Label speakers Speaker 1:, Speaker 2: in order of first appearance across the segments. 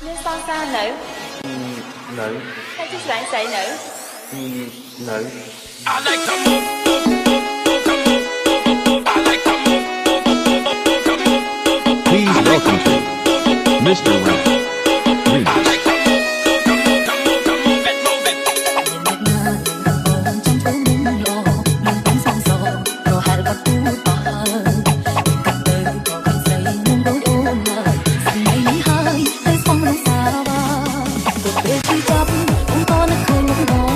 Speaker 1: Nhưng son xa nữ
Speaker 2: Nữ.
Speaker 1: hay chiếc loạn xệ nữ?
Speaker 2: Nữ.
Speaker 3: I like to move, move, move, move, come move, move, move. I like to move, move, move, move, come move, move.
Speaker 4: Please welcome to Mr. Rap Remix.
Speaker 3: I like to move, come move, come move, come move it, move it.
Speaker 5: trong phố muôn lò mình bóng sang gió rồi hai gặp tu bà cặp đời có cảnh say muôn đôi ôm lại dặn ngày hai hơi phong lòng xa ba cuộc đời truy chấp cũng có nơi khơi lúc đó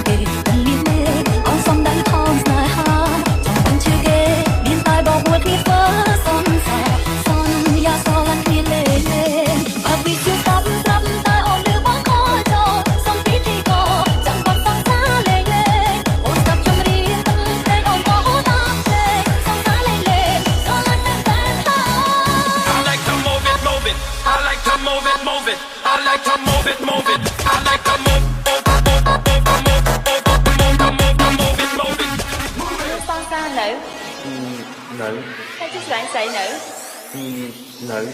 Speaker 5: kể tình liên mê áo sông đánh thon dài ha trong tình chưa ghê biên tai bỏ buốt khi vỡ son xa son ya so lăn khi lê lên và vì chưa tắm rắm tai ôm lưu bóng khó cho sông tí thì có chẳng còn son xa lê lên ôm sập trong riêng lên ôm có tóc lê son xa lê lên so lăn bên bên ha.
Speaker 3: I like to move it, move it. I like to move it, move it. I like to move it, move it. I like to move, move, move, move, move it, move it.
Speaker 1: Nhưng son xa nữ
Speaker 2: Nữ.
Speaker 1: hay chiếc loạn xệ nữ?
Speaker 2: Nữ.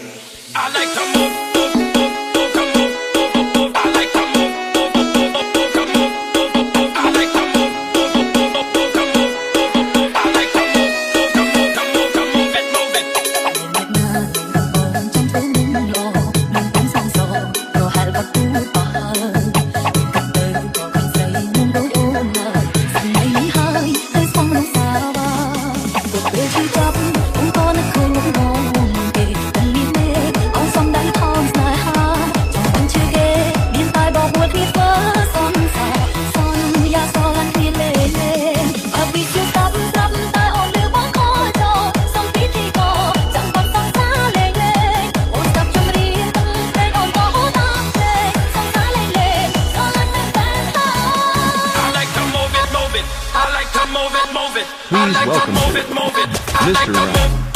Speaker 3: I like to move, move, move, move, come move, move, move. I like to move, move, move, move, come move, move, move. I like to move, move, move, move, come move, move, move. I like to move, move, come move, come move it, move it.
Speaker 5: trong phố muôn lò mình bóng sang gió rồi hai gặp tu bà cặp đời có cảnh say muôn đôi ôm lại dặn ngày hai hơi phong lòng xa ba cuộc đời truy chấp cũng có nơi khơi lúc đó kể tình liên mê áo sông đánh thon dài ha trong tình chưa ghê biên tai bỏ buốt khi vỡ son xa son ya so lăn khi lê lên và vì chưa tắm rắm tai ôm lưu bóng khó cho sông tí thì có chẳng còn son xa lê lên ôm sập trong riêng lên ôm có tóc lê son xa lê lên so lăn bên bên ha.
Speaker 3: I like to move it, move it. I like to move it, move it. I
Speaker 4: Please
Speaker 3: like to
Speaker 4: welcome
Speaker 3: move it, move it. I like
Speaker 4: Mr.
Speaker 3: to
Speaker 4: Rap
Speaker 3: move,